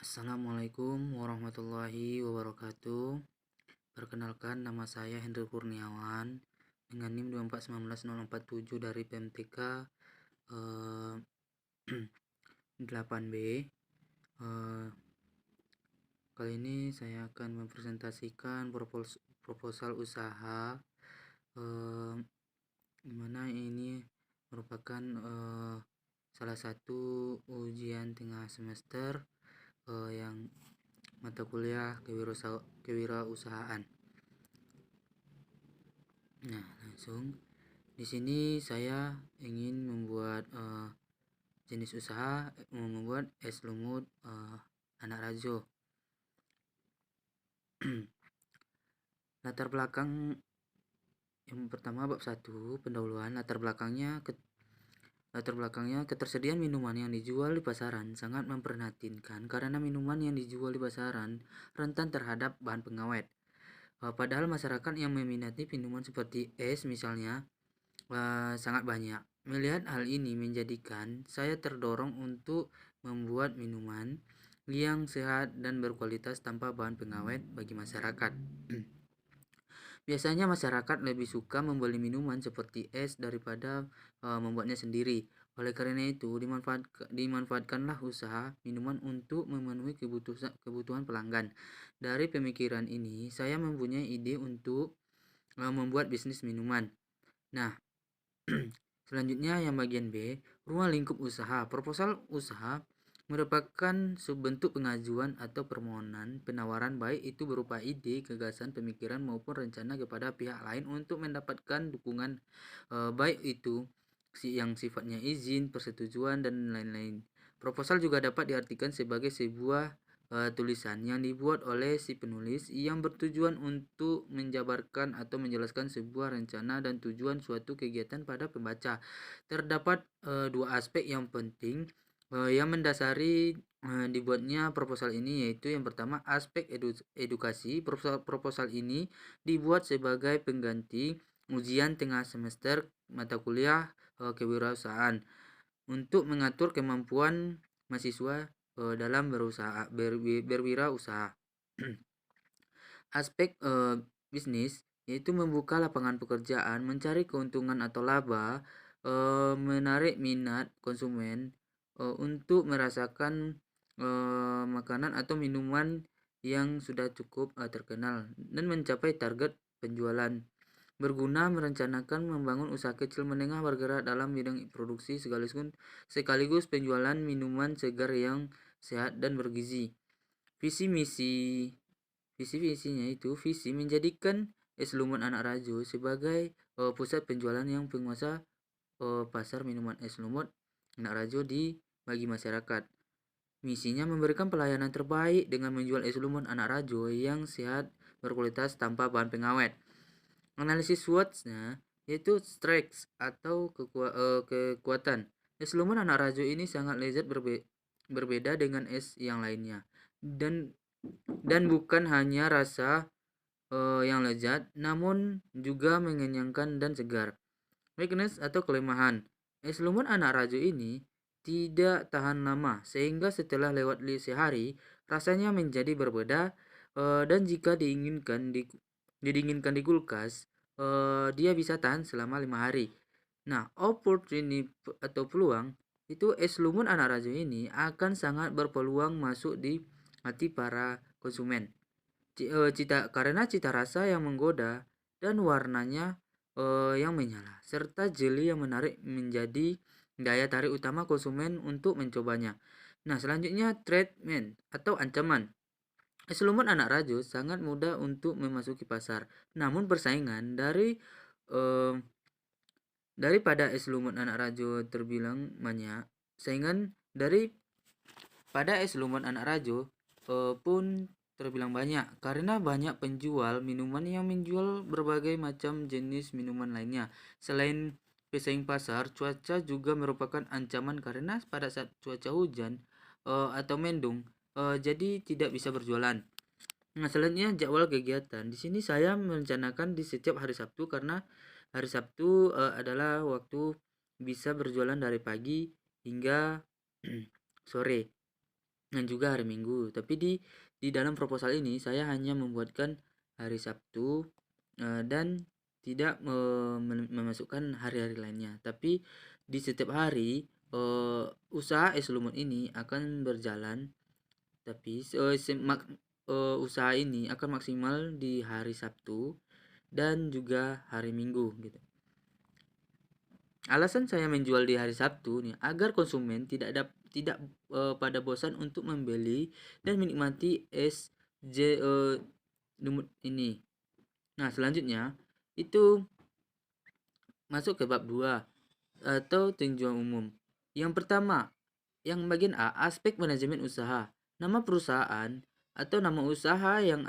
Assalamualaikum warahmatullahi wabarakatuh. Perkenalkan, nama saya Hendro Kurniawan dengan NIM 2419047 dari PMTK 8B. Kali ini saya akan mempresentasikan proposal usaha, dimana ini merupakan salah satu ujian tengah semester yang mata kuliah kewirausahaan. Nah, langsung di sini saya ingin membuat jenis usaha, membuat es lumut anak rajo. Latar belakang yang pertama, bab 1, pendahuluan. Latar belakangnya ketersediaan minuman yang dijual di pasaran sangat memprihatinkan karena minuman yang dijual di pasaran rentan terhadap bahan pengawet. Padahal masyarakat yang meminati minuman seperti es misalnya sangat banyak. Melihat hal ini menjadikan saya terdorong untuk membuat minuman yang sehat dan berkualitas tanpa bahan pengawet bagi masyarakat. Biasanya masyarakat lebih suka membeli minuman seperti es daripada membuatnya sendiri. Oleh karena itu, dimanfaatkanlah usaha minuman untuk memenuhi kebutuhan pelanggan. Dari pemikiran ini, saya mempunyai ide untuk membuat bisnis minuman. Nah, selanjutnya yang bagian B, ruang lingkup usaha. Proposal usaha merupakan bentuk pengajuan atau permohonan penawaran, baik itu berupa ide, gagasan, pemikiran maupun rencana kepada pihak lain untuk mendapatkan dukungan, baik itu yang sifatnya izin, persetujuan, dan lain-lain. Proposal juga dapat diartikan sebagai sebuah tulisan yang dibuat oleh si penulis yang bertujuan untuk menjabarkan atau menjelaskan sebuah rencana dan tujuan suatu kegiatan pada pembaca. Terdapat dua aspek yang penting yang mendasari dibuatnya proposal ini, yaitu yang pertama aspek edukasi. Proposal ini dibuat sebagai pengganti ujian tengah semester mata kuliah kewirausahaan untuk mengatur kemampuan mahasiswa dalam berwirausaha. Aspek bisnis yaitu membuka lapangan pekerjaan, mencari keuntungan atau laba, menarik minat konsumen untuk merasakan makanan atau minuman yang sudah cukup terkenal dan mencapai target penjualan. Berguna merencanakan membangun usaha kecil menengah bergerak dalam bidang produksi sekaligus penjualan minuman segar yang sehat dan bergizi. Visi-misinya itu menjadikan es lumut anak rajo sebagai pusat penjualan yang penguasa pasar minuman es lumut anak rajo bagi masyarakat. Misinya memberikan pelayanan terbaik dengan menjual es lumut anak rajo yang sehat, berkualitas tanpa bahan pengawet. Analisis SWOT-nya yaitu strengths atau kekuatan. Es lumut anak rajo ini sangat lezat, berbeda dengan es yang lainnya, dan bukan hanya rasa yang lezat, namun juga mengenyangkan dan segar. Weakness atau kelemahan. Es lumut anak rajo ini tidak tahan lama, sehingga setelah lewat sehari rasanya menjadi berbeda, dan jika didinginkan di kulkas, dia bisa tahan selama 5 hari. Nah, opportunity atau peluang itu, es lumut anak rajo ini akan sangat berpeluang masuk di hati para konsumen. Karena cita rasa yang menggoda dan warnanya yang menyala serta jeli yang menarik menjadi daya tarik utama konsumen untuk mencobanya. Nah, selanjutnya treatment atau ancaman. Es lumut anak rajo sangat mudah untuk memasuki pasar, namun persaingan daripada es lumut anak rajo terbilang banyak. Pada es lumut anak rajo pun terbilang banyak karena banyak penjual minuman yang menjual berbagai macam jenis minuman lainnya. Selain pesaing pasar, cuaca juga merupakan ancaman karena pada saat cuaca hujan atau mendung, jadi tidak bisa berjualan. Nah, selanjutnya jadwal kegiatan. Di sini saya merencanakan di setiap hari Sabtu karena hari Sabtu adalah waktu bisa berjualan dari pagi hingga sore. dan juga hari Minggu. Tapi di dalam proposal ini saya hanya membuatkan hari Sabtu dan tidak memasukkan hari-hari lainnya. Tapi di setiap hari usaha es lumut ini akan berjalan, tapi usaha ini akan maksimal di hari Sabtu dan juga hari Minggu gitu. Alasan saya menjual di hari Sabtu nih agar konsumen tidak pada bosan untuk membeli dan menikmati es lumut ini. Nah, selanjutnya itu masuk ke bab 2 atau tinjauan umum. Yang pertama, yang bagian A, aspek manajemen usaha. Nama perusahaan atau nama usaha yang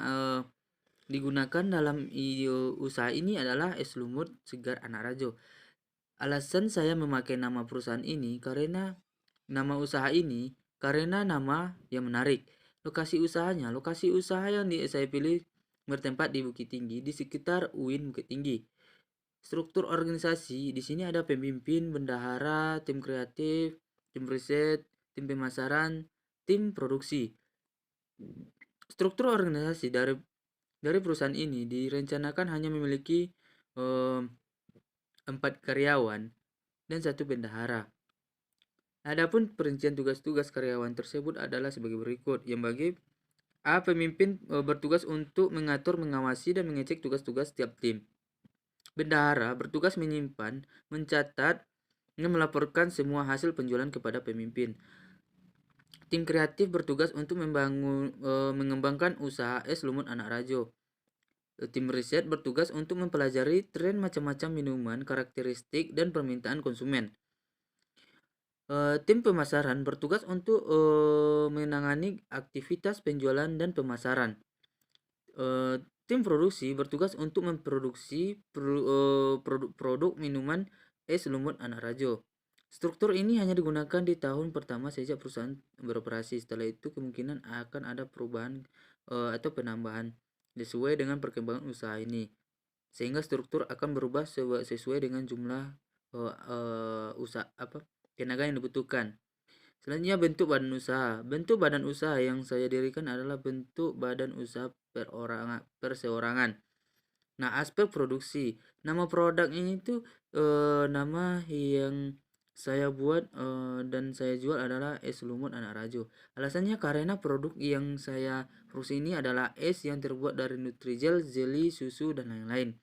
digunakan dalam usaha ini adalah es lumut segar anak rajo. Alasan saya memakai nama perusahaan ini karena nama usaha ini karena nama yang menarik. Lokasi usaha yang saya pilih bertempat di Bukit Tinggi, di sekitar UIN Bukit Tinggi. Struktur organisasi di sini ada pemimpin, bendahara, tim kreatif, tim riset, tim pemasaran, tim produksi. Struktur organisasi dari perusahaan ini direncanakan hanya memiliki 4 karyawan dan 1 bendahara. Adapun perincian tugas-tugas karyawan tersebut adalah sebagai berikut. Yang bagi A, pemimpin bertugas untuk mengatur, mengawasi, dan mengecek tugas-tugas setiap tim. Bendahara bertugas menyimpan, mencatat, dan melaporkan semua hasil penjualan kepada pemimpin. Tim kreatif bertugas untuk mengembangkan usaha es lumut anak rajo. Tim riset bertugas untuk mempelajari tren macam-macam minuman, karakteristik, dan permintaan konsumen. Tim pemasaran bertugas untuk menangani aktivitas penjualan dan pemasaran. Tim produksi bertugas untuk memproduksi produk minuman es lumut anak rajo. Struktur ini hanya digunakan di tahun pertama sejak perusahaan beroperasi. Setelah itu kemungkinan akan ada perubahan atau penambahan sesuai dengan perkembangan usaha ini. Sehingga struktur akan berubah sesuai dengan jumlah tenaga yang dibutuhkan. Selanjutnya, bentuk badan usaha. Bentuk badan usaha yang saya dirikan adalah bentuk badan usaha perseorangan. Nah, aspek produksi. Nama produk ini tuh nama yang saya buat dan saya jual adalah es lumut anak rajo. Alasannya karena produk yang saya produksi ini adalah es yang terbuat dari Nutrijel, jelly, susu, dan lain-lain.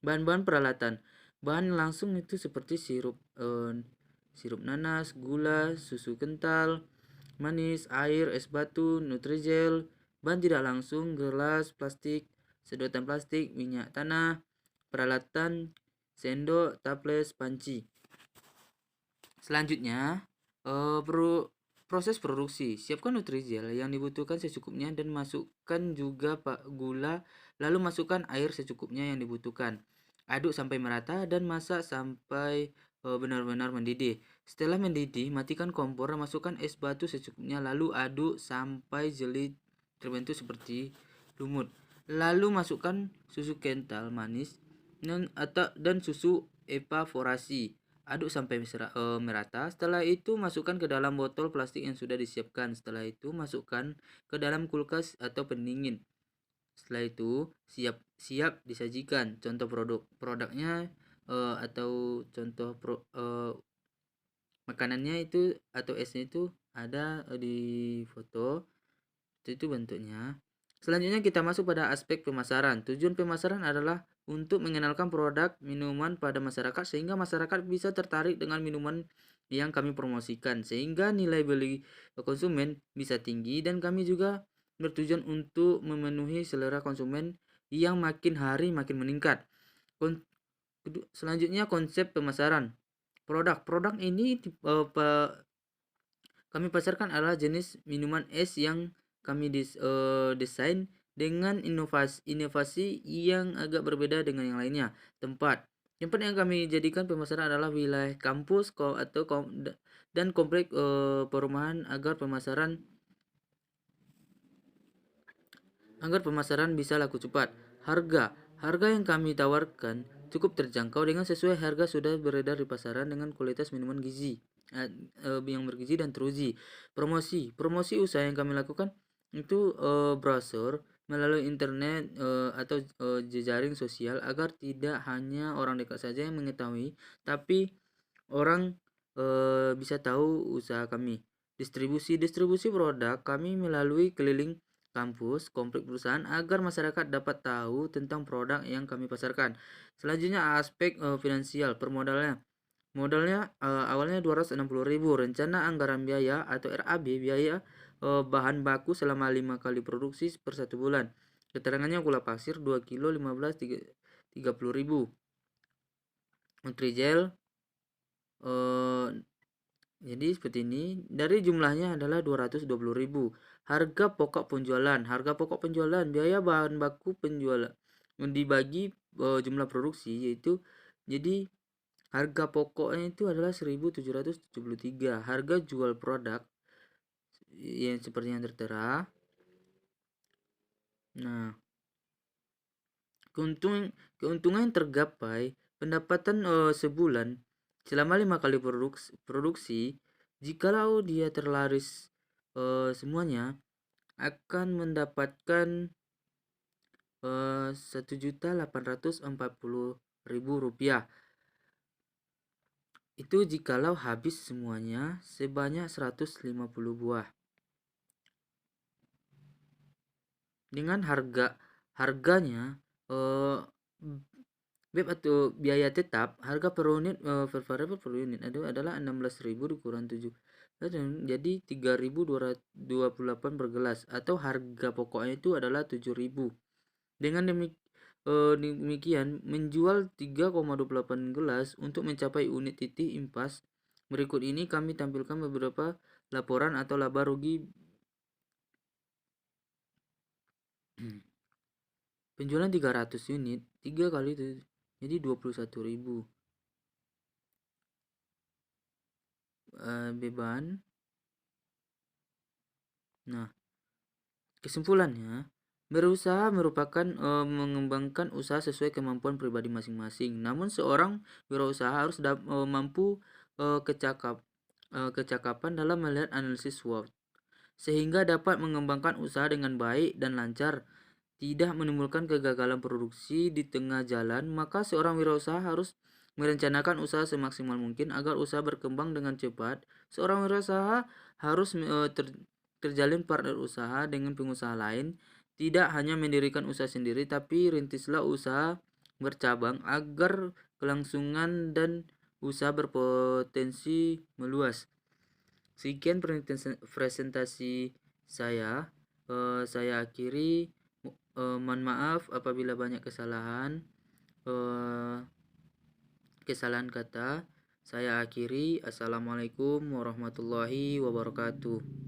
Bahan-bahan peralatan. Bahan langsung itu seperti sirup nanas, gula, susu kental, manis, air, es batu, Nutrijel. Bahan tidak langsung, gelas, plastik, sedotan plastik, minyak tanah, peralatan, sendok, taples, panci. Selanjutnya, proses produksi. Siapkan Nutrijel yang dibutuhkan secukupnya dan masukkan juga gula, lalu masukkan air secukupnya yang dibutuhkan. Aduk sampai merata dan masak sampai benar-benar mendidih. Setelah mendidih, matikan kompor dan masukkan es batu secukupnya, lalu aduk sampai jeli terbentuk seperti lumut. Lalu masukkan susu kental manis dan susu evaporasi. Aduk sampai merata. Setelah itu masukkan ke dalam botol plastik yang sudah disiapkan. Setelah itu masukkan ke dalam kulkas atau pendingin. Setelah itu siap disajikan. Contoh produknya atau contoh makanannya itu atau esnya itu ada di foto. Itu bentuknya. Selanjutnya kita masuk pada aspek pemasaran. Tujuan pemasaran adalah untuk mengenalkan produk minuman pada masyarakat sehingga masyarakat bisa tertarik dengan minuman yang kami promosikan sehingga nilai beli konsumen bisa tinggi, dan kami juga bertujuan untuk memenuhi selera konsumen yang makin hari makin meningkat. Selanjutnya konsep pemasaran. Produk ini kami pasarkan adalah jenis minuman es yang kami desain dengan inovasi yang agak berbeda dengan yang lainnya. Tempat yang kami jadikan pemasaran adalah wilayah kampus dan komplek perumahan agar pemasaran bisa laku cepat. Harga yang kami tawarkan cukup terjangkau dengan sesuai harga sudah beredar di pasaran dengan kualitas minuman gizi. yang bergizi dan teruji. Promosi usaha yang kami lakukan itu brosur melalui internet atau jejaring sosial agar tidak hanya orang dekat saja yang mengetahui, tapi orang bisa tahu usaha kami. Distribusi produk kami melalui keliling kampus, komplek perusahaan agar masyarakat dapat tahu tentang produk yang kami pasarkan. Selanjutnya aspek finansial, permodalannya. Modalnya awalnya 260.000, rencana anggaran biaya atau RAB, biaya bahan baku selama 5 kali produksi per 1 bulan. Keterangannya gula pasir 2 kilo 15 30.000. Nutrijel jadi seperti ini. Dari jumlahnya adalah 220.000. Harga pokok penjualan biaya bahan baku penjualan dibagi jumlah produksi, yaitu jadi harga pokoknya itu adalah 1.773. Harga jual produk yang seperti yang tertera. Nah, keuntungan yang tergapai, pendapatan sebulan selama 5 kali produksi, jikalau dia terlaris semuanya akan mendapatkan 1.840.000 rupiah. Itu jikalau habis semuanya sebanyak 150 buah. Dengan harganya BEP atau biaya tetap, harga per unit per variable per unit adalah 16.000 dikurang 7. Jadi 3.228 per gelas, atau harga pokoknya itu adalah 7.000. Dengan demikian menjual 3,28 gelas untuk mencapai unit titik impas. Berikut ini kami tampilkan beberapa laporan atau laba rugi. Penjualan 300 unit 3 kali itu jadi 21.000. Beban. Nah, kesimpulannya, berusaha merupakan mengembangkan usaha sesuai kemampuan pribadi masing-masing. Namun seorang wirausaha harus mampu kecakapan dalam melihat analisis SWOT, sehingga dapat mengembangkan usaha dengan baik dan lancar, tidak menimbulkan kegagalan produksi di tengah jalan. Maka seorang wirausaha harus merencanakan usaha semaksimal mungkin agar usaha berkembang dengan cepat. Seorang wirausaha harus terjalin partner usaha dengan pengusaha lain. Tidak hanya mendirikan usaha sendiri, tapi rintislah usaha bercabang agar kelangsungan dan usaha berpotensi meluas. Sekian presentasi saya. Saya akhiri. Mohon maaf apabila banyak kesalahan kata. Saya akhiri. Assalamualaikum warahmatullahi wabarakatuh.